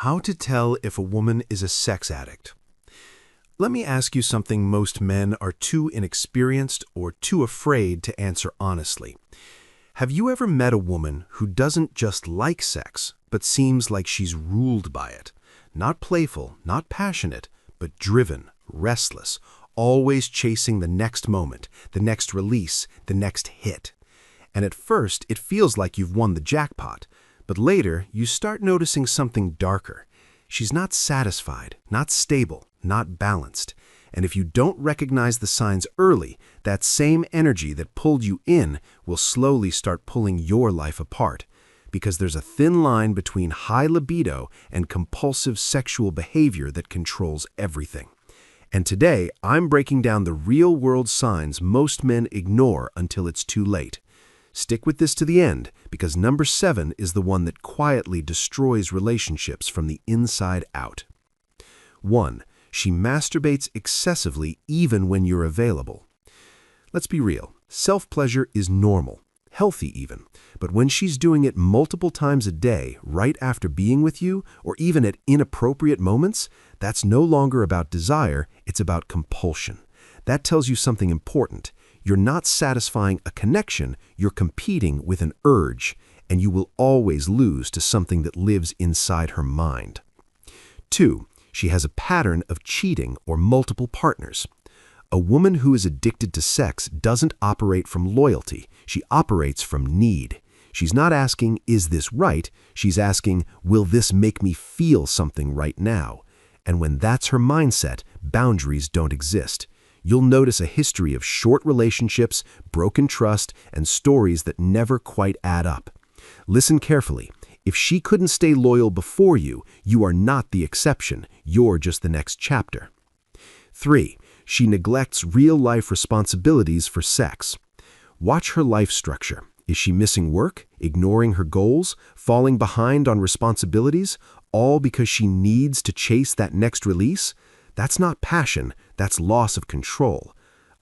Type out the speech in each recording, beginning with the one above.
How to tell if a woman is a sex addict. Let me ask you something most men are too inexperienced or too afraid to answer honestly. Have you ever met a woman who doesn't just like sex, but seems like she's ruled by it? Not playful, not passionate, but driven, restless, always chasing the next moment, the next release, the next hit. And at first, it feels like you've won the jackpot. But later, you start noticing something darker. She's not satisfied, not stable, not balanced. And if you don't recognize the signs early, that same energy that pulled you in will slowly start pulling your life apart. Because there's a thin line between high libido and compulsive sexual behavior that controls everything. And today, I'm breaking down the real-world signs most men ignore until it's too late. Stick with this to the end, because number 7 is the one that quietly destroys relationships from the inside out. 1. She masturbates excessively even when you're available. Let's be real. Self-pleasure is normal, healthy even. But when she's doing it multiple times a day, right after being with you, or even at inappropriate moments, that's no longer about desire, it's about compulsion. That tells you something important. You're not satisfying a connection, you're competing with an urge, and you will always lose to something that lives inside her mind. 2. She has a pattern of cheating or multiple partners. A woman who is addicted to sex doesn't operate from loyalty, she operates from need. She's not asking, is this right? She's asking, will this make me feel something right now? And when that's her mindset, boundaries don't exist. You'll notice a history of short relationships, broken trust, and stories that never quite add up. Listen carefully. If she couldn't stay loyal before you, you are not the exception. You're just the next chapter. 3. She neglects real-life responsibilities for sex. Watch her life structure. Is she missing work, ignoring her goals, falling behind on responsibilities, all because she needs to chase that next release? That's not passion, that's loss of control.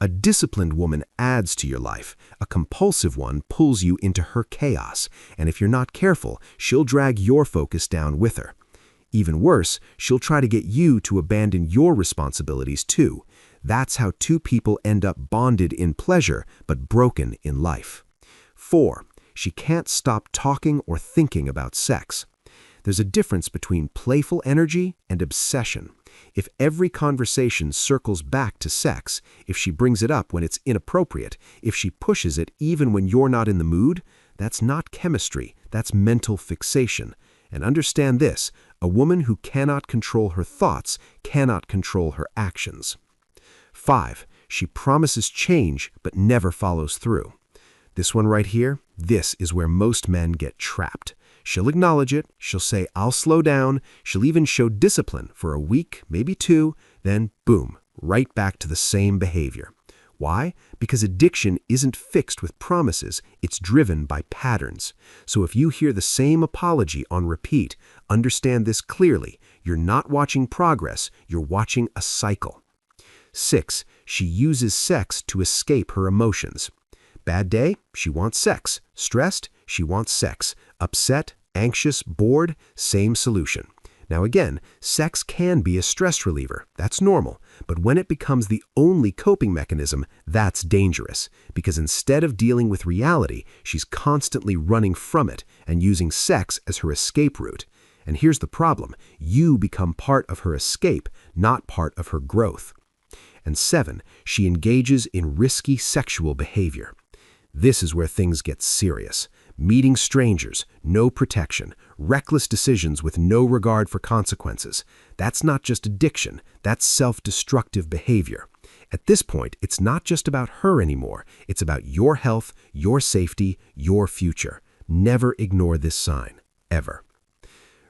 A disciplined woman adds to your life. A compulsive one pulls you into her chaos, and if you're not careful, she'll drag your focus down with her. Even worse, she'll try to get you to abandon your responsibilities too. That's how two people end up bonded in pleasure, but broken in life. 4. She can't stop talking or thinking about sex. There's a difference between playful energy and obsession. If every conversation circles back to sex, if she brings it up when it's inappropriate, if she pushes it even when you're not in the mood, that's not chemistry, that's mental fixation. And understand this, a woman who cannot control her thoughts cannot control her actions. 5. She promises change but never follows through. This one right here, this is where most men get trapped. She'll acknowledge it, she'll say, I'll slow down, she'll even show discipline for a week, maybe 2, then boom, right back to the same behavior. Why? Because addiction isn't fixed with promises, it's driven by patterns. So if you hear the same apology on repeat, understand this clearly. You're not watching progress, you're watching a cycle. 6. She uses sex to escape her emotions. Bad day? She wants sex. Stressed? She wants sex. Upset, anxious, bored? Same solution. Now again, sex can be a stress reliever. That's normal. But when it becomes the only coping mechanism, that's dangerous. Because instead of dealing with reality, she's constantly running from it and using sex as her escape route. And here's the problem. You become part of her escape, not part of her growth. And 7, she engages in risky sexual behavior. This is where things get serious. Meeting strangers, no protection, reckless decisions with no regard for consequences. That's not just addiction, that's self-destructive behavior. At this point, it's not just about her anymore. It's about your health, your safety, your future. Never ignore this sign, ever.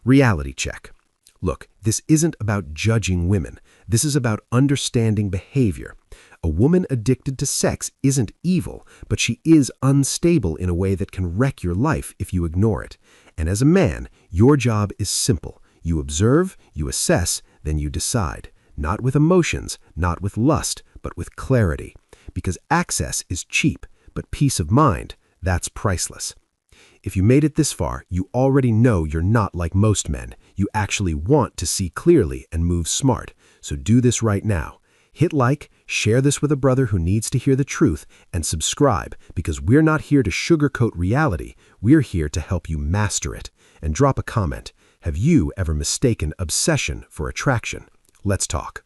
Reality check. Look, this isn't about judging women. This is about understanding behavior. A woman addicted to sex isn't evil, but she is unstable in a way that can wreck your life if you ignore it. And as a man, your job is simple. You observe, you assess, then you decide. Not with emotions, not with lust, but with clarity. Because access is cheap, but peace of mind, that's priceless. If you made it this far, you already know you're not like most men. You actually want to see clearly and move smart. So do this right now. Hit like, share this with a brother who needs to hear the truth, and subscribe, because we're not here to sugarcoat reality. We're here to help you master it. And drop a comment. Have you ever mistaken obsession for attraction? Let's talk.